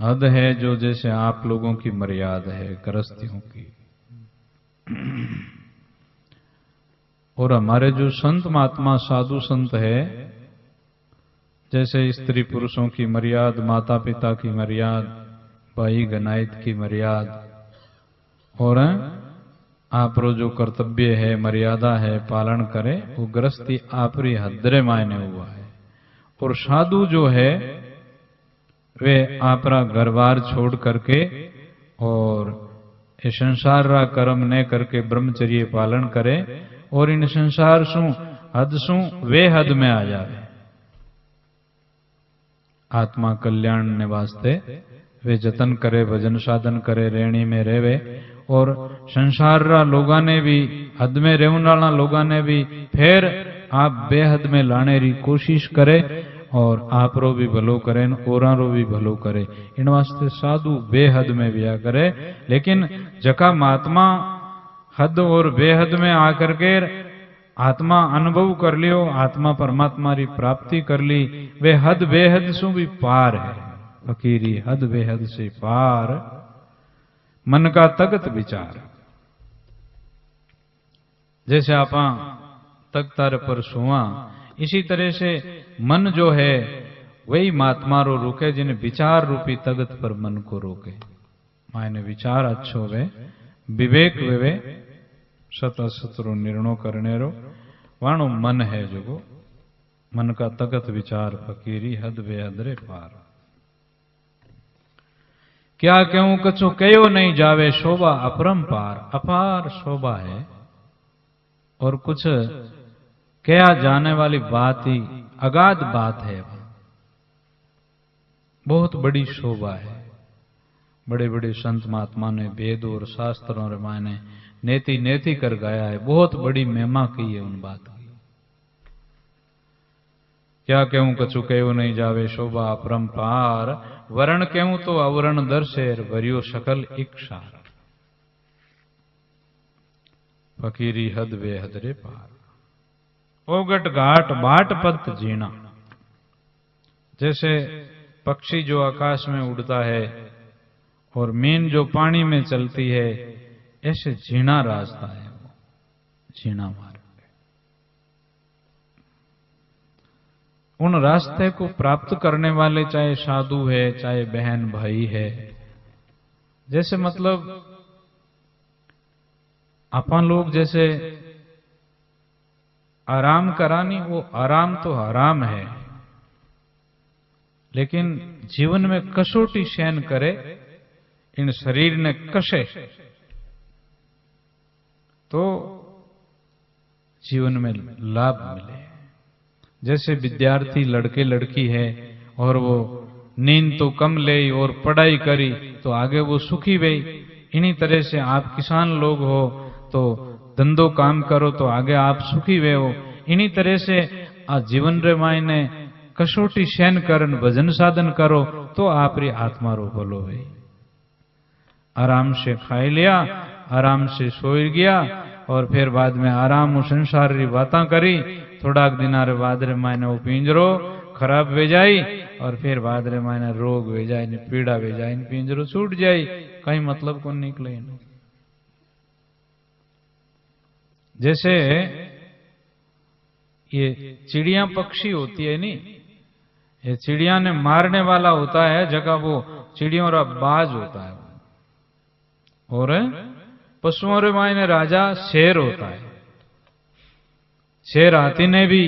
हद है जो जैसे आप लोगों की मर्यादा है गृहस्थियों की। और हमारे जो संत महात्मा साधु संत है, जैसे स्त्री पुरुषों की मर्यादा, माता पिता की मर्यादा, भाई गनायत की मर्यादा, और आपरो जो कर्तव्य है मर्यादा है पालन करे, वो गृहस्थी आपरी हदरे मायने हुआ है। और साधु जो है वे आपरा घर बार छोड़ करके और ये संसार रा कर्म न करके ब्रह्मचर्य पालन करे और इन संसार सु हद सु वे हद में आ जावे। आत्मा कल्याण ने वास्ते वे जतन करे, भजन साधन करे, रेणी में रेवे और संसार रा लोगा ने भी हद में रेवन वाला लोगा ने भी फिर आप बेहद में लाने री कोशिश करे और आप रो भी भलो करे और रो भी भलो करे। इन वास्ते साधु बेहद में बिया करे। लेकिन जका महात्मा हद और बेहद में आकर के आत्मा अनुभव कर लियो, आत्मा परमात्मा री प्राप्ति कर ली, वे हद बेहद सु भी पार है। फकीरी हद बेहद से पार, मन का तगत विचार। जैसे आप तख्तार पर सुआ, इसी तरह से मन जो है वही महात्मा रो रोके, जिन्हें विचार रूपी तगत पर मन को रोके। मायने विचार अच्छो वे, विवेक वे सत असतरो निर्णय करने रो वाणो मन है जो मन का तगत विचार। फकीरी हद वे हदरे पार। क्या क्यों कछु कयो नहीं जावे, शोभा अपरंपार। अपार शोभा है और कुछ क्या जाने वाली बात ही अगाध बात है, बहुत बड़ी शोभा है। बड़े बड़े संत महात्मा ने वेद और शास्त्रों रे मायने नेति नेति कर गाया है, बहुत बड़ी महिमा की है उन बात की। क्या कहूं कछु कहो नहीं जावे, शोभा अपरंपार। वरण कहूं तो अवरण दर्शेर, भरियो सकल इक्षार। फकीरी हद वे हदरे पार। ओगट घाट बाट पत जीना। जैसे पक्षी जो आकाश में उड़ता है और मीन जो पानी में चलती है, ऐसे जीना रास्ता है वो, जीना मार्ग। उन रास्ते को प्राप्त करने वाले चाहे साधु है, चाहे बहन भाई है, जैसे मतलब अपन लोग जैसे आराम करानी, वो आराम तो हराम है, लेकिन जीवन में कसौटी सहन करे, इन शरीर ने कसे तो जीवन में लाभ मिले। जैसे विद्यार्थी लड़के लड़की है और वो नींद तो कम ले और पढ़ाई करी तो आगे वो सुखी गई। इन्हीं तरह से आप किसान लोग हो तो धंधो काम करो तो आगे आप सुखी वे हो। इन्हीं तरह से जीवन रे मायने कसौटी सहन करन भजन साधन करो तो आपरी आत्मा रो भलो है। आराम से खाई लिया, आराम से सोई गया और फिर बाद में आराम संसार री बातें करी, थोड़ा दिन रे बाद रे मायने वो पिंजरो खराब वे जाई और फिर बाद रे मायने रोग वे जाए, पीड़ा वे जाए, पिंजरो छूट जाए, कहीं मतलब को निकले। जैसे ये चिड़िया पक्षी होती है नी, ये चिड़िया ने मारने वाला होता है, जगह वो चिड़ियों रा बाज होता है। और पशुओं रे मायने राजा शेर होता है। शेर हाथी ने भी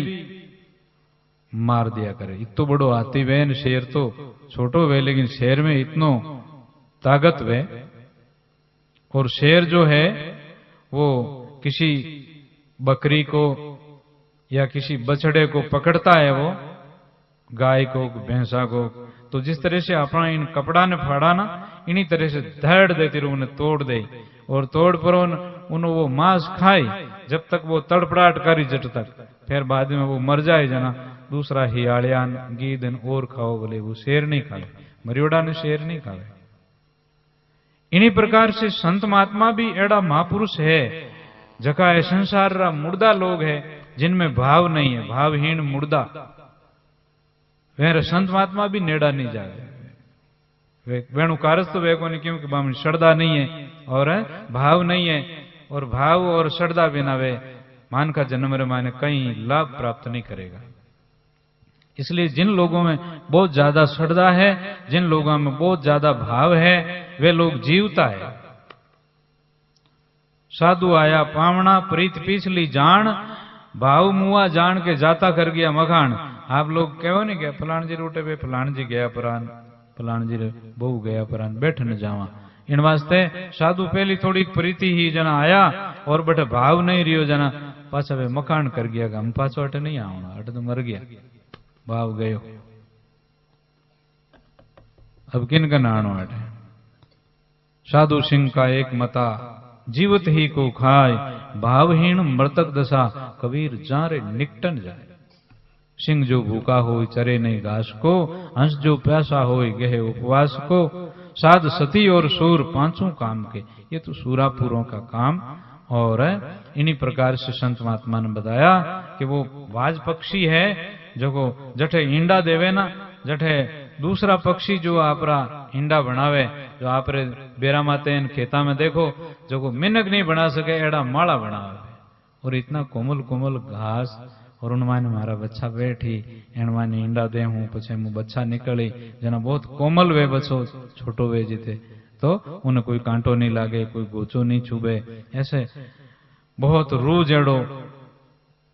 मार दिया करे, इतो बड़ो हाथी वे, शेर तो छोटो वे, लेकिन शेर में इतनो ताकत वे। और शेर जो है वो किसी बकरी को या किसी बछड़े को पकड़ता है, वो गाय को भैंसा को, तो जिस तरह से अपना इन कपड़ा ने फाड़ा ना, इन्हीं तरह से धड़ देती रू उन्हें तोड़ दे और तोड़ पर उन वो मांस खाई जब तक वो तड़पड़ाहट करी जट तक, फिर बाद में वो मर जाए जना, दूसरा हियालियान गीदन और खाओ बोले, वो शेर नहीं खावे, मरियोड़ा ने शेर नहीं खावे। इन्हीं प्रकार से संत महात्मा भी एड़ा महापुरुष है जका है संसार रा मुर्दा लोग है जिनमें भाव नहीं है, भावहीन मुर्दा, वह संत महात्मा भी नेड़ा नहीं जावे। वे वेणु कारस तो वे को नहीं, क्योंकि बामणी श्रद्धा नहीं है और भाव नहीं है, और भाव और श्रद्धा बिना वे मान का जन्म रे माने कहीं लाभ प्राप्त नहीं करेगा। इसलिए जिन लोगों में बहुत ज्यादा श्रद्धा है, जिन लोगों में बहुत ज्यादा भाव है, वे लोग जीवता है। साधु आया पावना प्रीत पीछली जान, भाव मुआ जान के जाता कर गया मखान। आप लोग कहो नहीं क्या फलान जी रोटे पे फलान जी गया परान, फलान जी बहु गया परान, बैठ न जावा। इन वास्ते साधु पहली थोड़ी प्रीति ही जना आया और बटे भाव नहीं रियो जना पाछा वे मकान कर गया, हम पाछो अटे नहीं आवना, अटे तो मर गया, भाव गयो। अब किन का नाणो अटे। साधु सिंह का एक मता, जीवत ही को खाए, भावहीन मृतक दशा, कबीर जारे निकटन जाए। सिंह जो भूखा हो चरे नहीं घास को, हंस जो प्यासा हो गहे उपवास को, साध सती और सूर पांचों काम के। ये तो सूरापुरों का काम। और इन्हीं प्रकार से संत महात्मा ने बताया कि वो वाज पक्षी है जो जठे ईंडा देवे ना, जठे दूसरा पक्षी जो आपरा ईंडा बनावे, जो आपरे बेरा माते खेता में देखो जो मिनक नहीं बना सके एड़ा माला बनावे, और इतना कोमल कोमल घास, और उनमाने मारा बच्चा बैठी एनमाने ईंडा दे हूं पछे मु बच्चा निकली जना बहुत कोमल वे बच्चो छोटो वे जीते, तो उन्हें कोई कांटो नहीं लागे, कोई गोचो नहीं छुबे, ऐसे बहुत रू जड़ो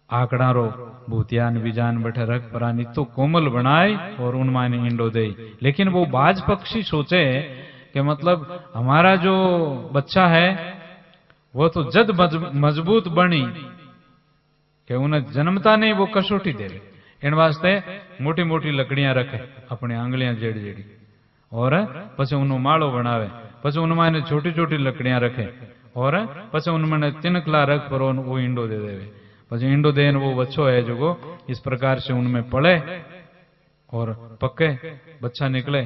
आकड़ारो भूतियान बीजान बैठे रख परानी तो कोमल बनाए और उनमाने ईंडो दे। लेकिन वो बाज पक्षी सोचे कि मतलब हमारा जो बच्चा है वो तो जद मजबूत बनी कि उन्हें जन्मता नहीं वो कसोटी देवे, इन वास्ते मोटी मोटी लकड़ियां रखे अपनी आंगलियां जेड़ी जेड़ी, और पछे उन्हों माड़ो बनावे, पछे उनमें छोटी छोटी लकड़ियां रखे, और पछे उनमें तिनकला रख पर वो ईंडो दे देवे। पछे ईंडो देन वो बच्चो है जो इस प्रकार से उनमें पड़े और पके बच्चा निकले,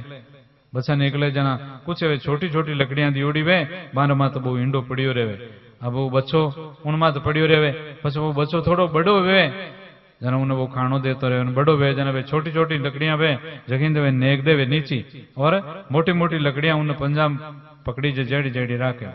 बच्चा निकले जना कुछ वे छोटी छोटी लकड़ियां दियोड़ी वे बार मा तो वो ईंडो पड़ियो रेवे। अब वो बच्चो उनमा तो पड़ियो रेवे, पछे वो बच्चो थोड़ो बड़ो वे जना उन्हें वो खानो देतो रहे, बड़ो वे जना वे छोटी छोटी लकड़ियां वे जगीन वे नेक दे वे नीची, और मोटी मोटी लकड़ियां उन्हें पंजाब पकड़ी जेड़ी जेड़ी राखे।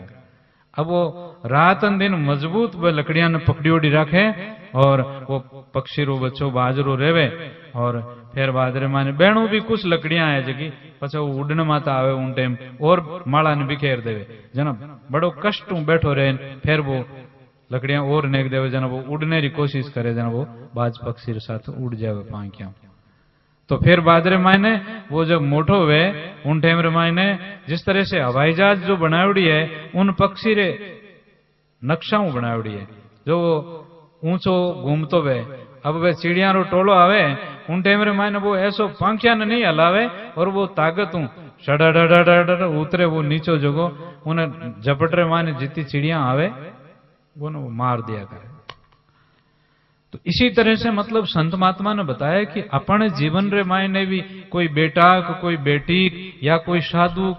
अब वो रात दिन मजबूत वे लकड़ियां ने पकड़ियोड़ी राखे, और वो पक्षी रो बच्चो बाजरो रेवे, और फिर बाजरे माने बहनों भी कुछ लकड़ियां है जगी पछे वो उड़ने माता आवे उन टाइम और माला ने बिखेर देवे जना बड़ो कष्ट बैठो रहे, फिर वो लकड़ियां और नेक देवे जना वो उड़ने की कोशिश करे, जना वो बाज पक्षी के साथ उड़ जावे पांखियां। तो फिर बादरे मायने वो जब मोटो हुए उन टाइम रे मायने जिस तरह से हवाई जहाज जो बनावड़ी है उन पक्षी रे नक्शाओं बनावड़ी है जो ऊंचो घूमतो वे। अब वे चिड़िया रो टोलो आवे उन टाइम रे मायने वो ऐसो पंखिया ने नहीं हलावे, और वो ताकत शड़ा उतरे वो नीचो जगो उन्हें झपट रे मायने जितनी चिड़िया आवे वो मार दिया करे। तो इसी तरह से मतलब संत महात्मा ने बताया कि अपने जीवन रे मायने भी कोई बेटा कोई बेटी या कोई साधु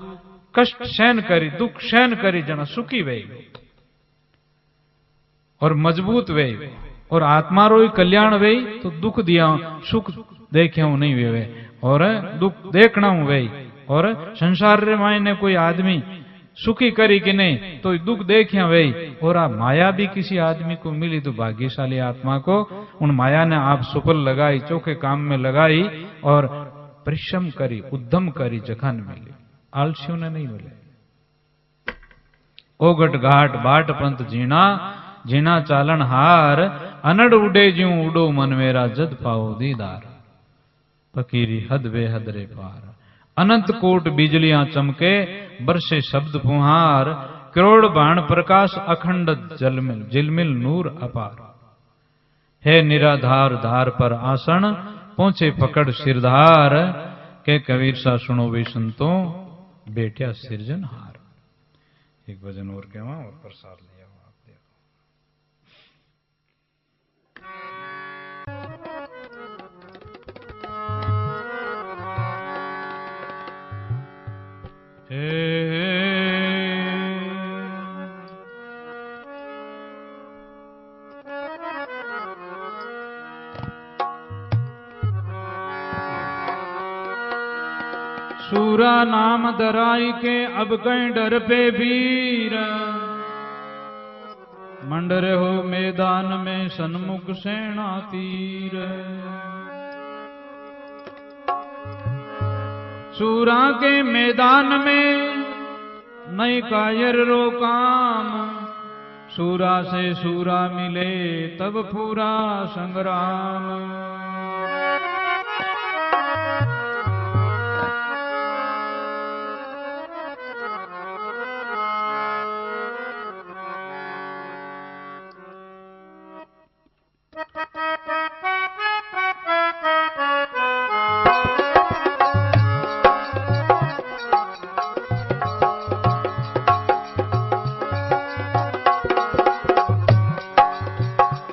कष्ट सहन करी दुख सहन करी जना सुखी वे और मजबूत वे, और आत्मा रो कल्याण वे तो दुख दिया सुख देखे नहीं वे, और दुख देखना वे, और संसार रे मायने कोई आदमी सुखी करी कि नहीं तो दुख देखिया वे, और आप माया भी किसी आदमी को मिली तो भाग्यशाली आत्मा को उन माया ने आप सुफल लगाई चौके काम में लगाई और परिश्रम करी उद्यम करी जखन मिली, आलसियों ने नहीं मिले। ओगट घाट बाट पंत जीना जीना चालन हार, अनड़ उडे ज्यों उडो मन मेरा जद पाओ दीदार, फकीरी हद बेहद रे पार, अनंत कोट बिजलियां चमके बरसे शब्द फुहार, करोड़ बाण प्रकाश अखंड जलमिल जिलमिल नूर अपार, है निराधार धार पर आसन पहुंचे पकड़ सिरधार, के कबीर सा सुनो वे संतों बेटिया सिरजनहार। एक भजन और कहवा और प्रसाद लिया आप देखो। सूरा नाम दराई के अब कहीं डर पे वीर, मंडर हो मैदान में सन्मुख सेना तीर। सूरा के मैदान में नई कायर रो काम, सूरा से सूरा मिले तब पूरा संग्राम।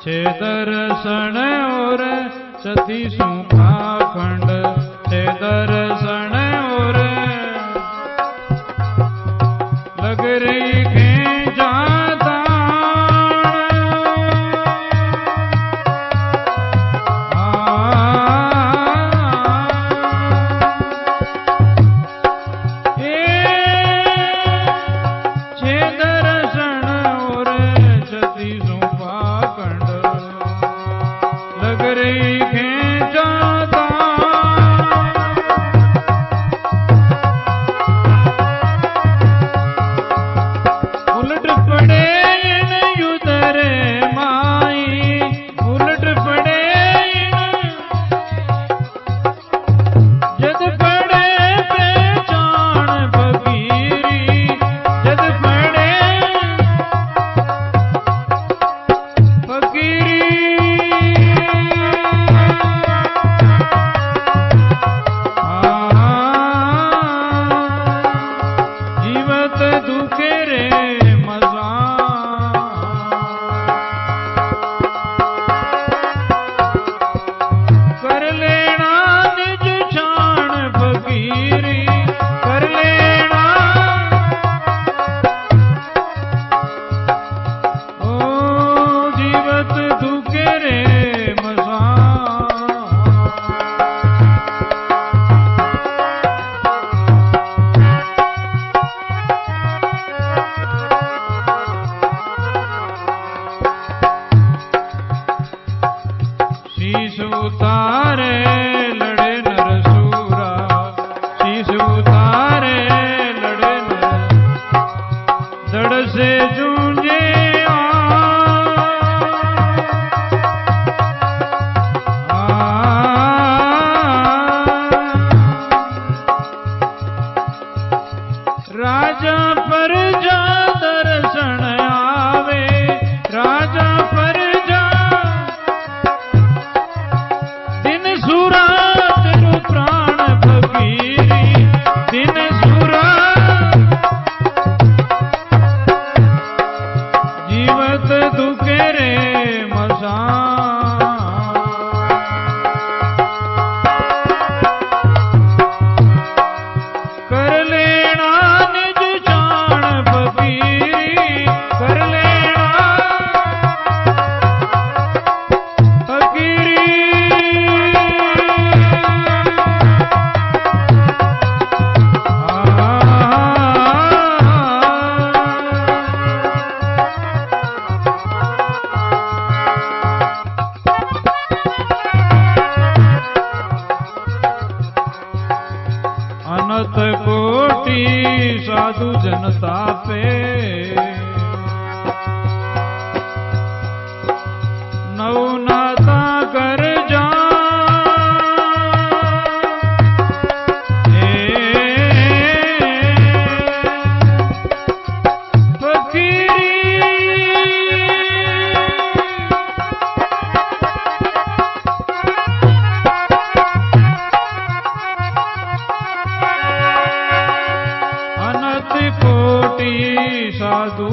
छे दर्शन और सतीसु पाखंड, छे दर्शन और लग रही के जाता साधु जनता पे नवनाता कर जा साधु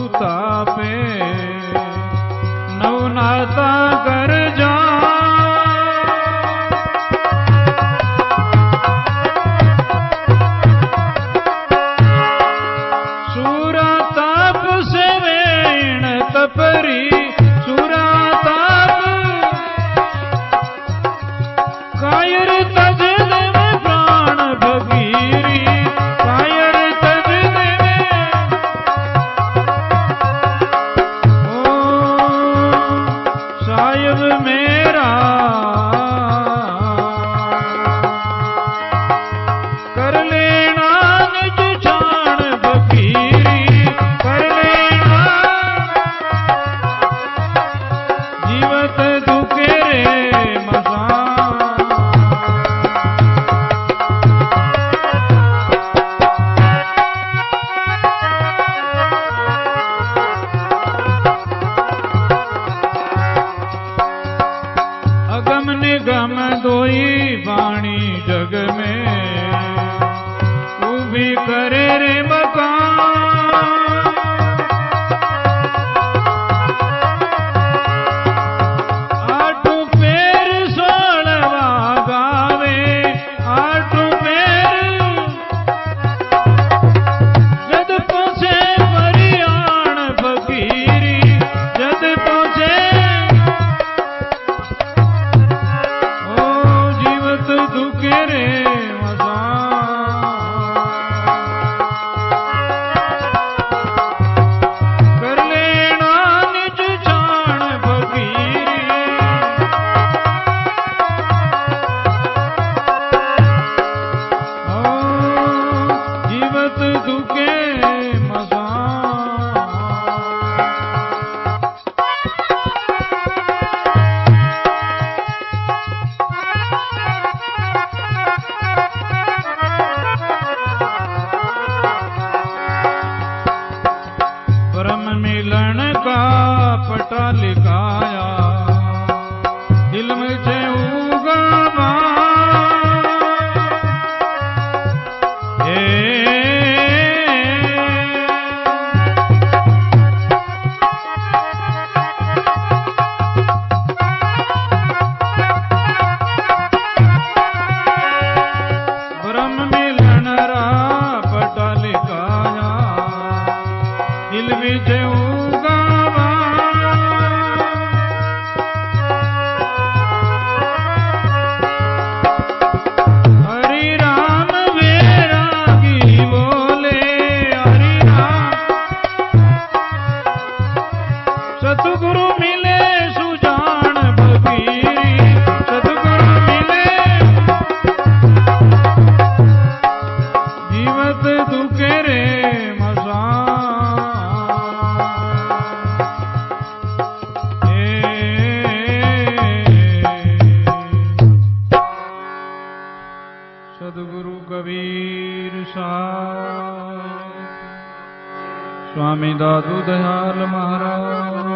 स्वामी दादू दयाल महाराज,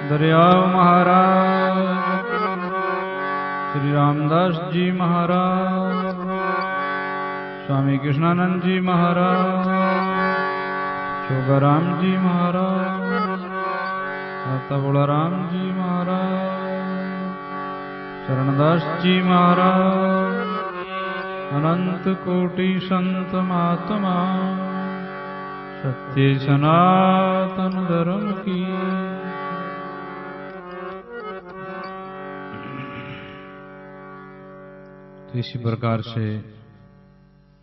दरियाव महाराज, श्री रामदास जी महाराज, स्वामी कृष्णानंद जी महाराज, शोभाराम जी महाराज, माता बोलाराम जी महाराज, चरणदास जी महाराज, अनंत कोटि संत महात्मा, सत्य सनातन धर्म की। तो इसी प्रकार से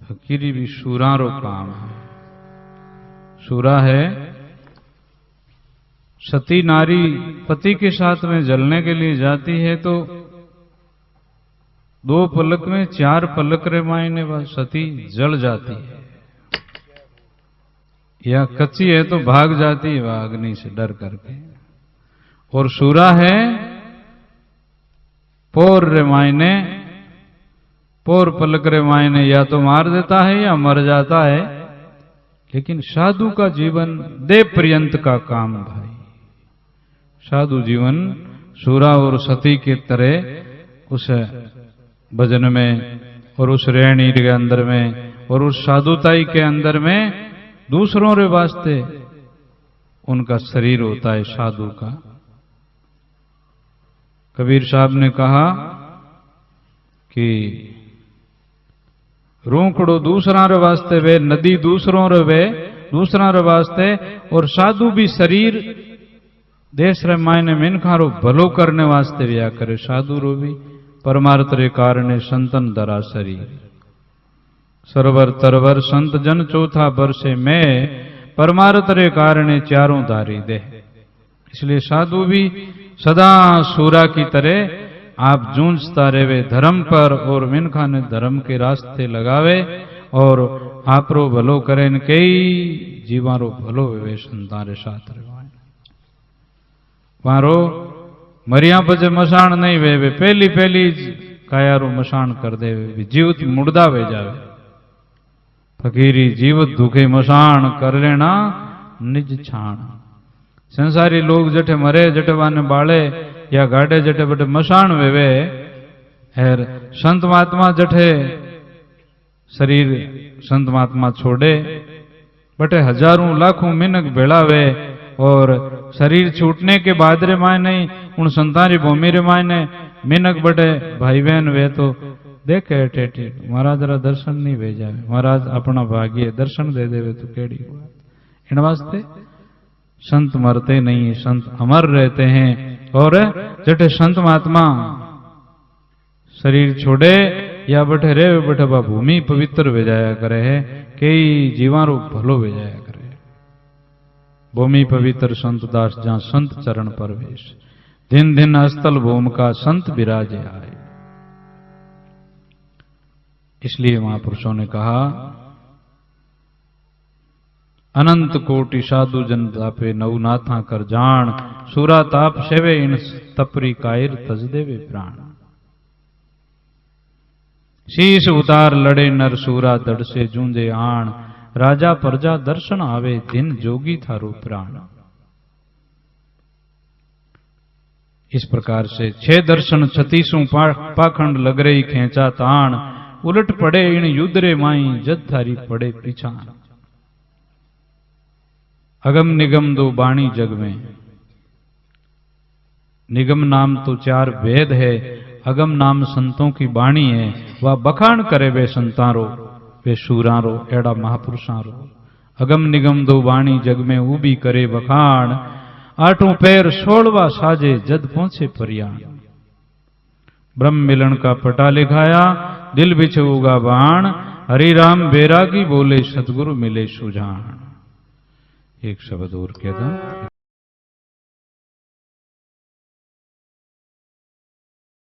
फकीरी भी शूरारो काम है। शूरा है सती नारी पति के साथ में जलने के लिए जाती है तो 2 पलक में 4 पलक रे मायने वह सती जल जाती है, या कच्ची है तो भाग जाती है वह अग्नि से डर करके। और शूरा है पोर रे मायने, पोर पलक रे मायने या तो मार देता है या मर जाता है। लेकिन साधु का जीवन देव पर्यंत का काम भाई। साधु जीवन शूरा और सती के तरह उस भजन में और उस रहणी के अंदर में और उस साधुताई के अंदर में दूसरों के वास्ते उनका शरीर होता है साधु का। कबीर साहब ने कहा कि रोकड़ो दूसरा रे वास्ते वे, नदी दूसरों रे वे दूसरा रे वास्ते, और साधु भी शरीर देश रे मायने मिनखारो भलो करने वास्ते व्या करे। साधु रो भी परमार्थ रे कारणे संतन धरा शरीर, सरवर तरवर संत जन चौथा वर्षे में, परमार्थ रे कारणे चारों धारी दे। इसलिए साधु भी सदा सूरा की तरह आप जूझता रहे धर्म पर, और मिनखा ने धर्म के रास्ते लगावे और आपरो भलो करे, कई जीवारो भलो वे संतारे साथ रहे। मारो मरिया बजे मसाण नहीं वे पहली पहली कायारो मसाण कर दे, जीवत मुर्दा वे जावे। फकीरी जीवत दुखे मसाण कर लेना निज छाण। संसारी लोग जठे मरे जठे वाने बाले या गाड़े जठे बटे मसाण वेवे, और संत महात्मा जठे शरीर संत महात्मा छोड़े बटे हजारों लाखों मिनक बेड़ावे, और शरीर छूटने के बाद रे मायने उन संतारी भूमि रे मायने मिनक बटे भाई बहन वे तो देखे टेटी महाराज जरा दर्शन नहीं भेजा महाराज अपना भाग्य दर्शन दे देवे तो केड़ी बात। इन वास्ते संत मरते नहीं, संत अमर रहते हैं। और जटे संत महात्मा शरीर छोड़े या बठे रे बठे बा भूमि पवित्र भेजाया करे है, कई जीवारो भलो भेजाया करे। भूमि पवित्र संत दास जहां संत चरण परवेश, दिन दिन अस्थल भूम का संत विराजे आए। इसलिए महापुरुषों ने कहा अनंत कोटि साधु जन तापे नवनाथा कर जान, सूरा ताप सेवे इन तपरी कायर तज देवे प्राण। शीश उतार लड़े नर सूरा दड़ से जूंदे आण, राजा प्रजा दर्शन आवे दिन जोगी थारो प्राण। इस प्रकार से 6 दर्शन 36 पाखंड लग रही खेचा ताण, उलट पड़े इन युद्रे माई जद थारी पड़े पीछान। अगम निगम 2 बाणी जग में, निगम नाम तो 4 वेद है, अगम नाम संतों की बाणी है। वह बखान करे वे संतारो वे शूरारो एड़ा महापुरुषारो। अगम निगम 2 बाणी जग में ऊबी करे बखान, 8 पैर 16वां साजे जद पहुंचे परियाण। ब्रह्म मिलन का पटा लिखाया दिल बिछुगा बाण, हरि राम बैरागी बोले सतगुरु मिले सुजान। एक शब्द और कहता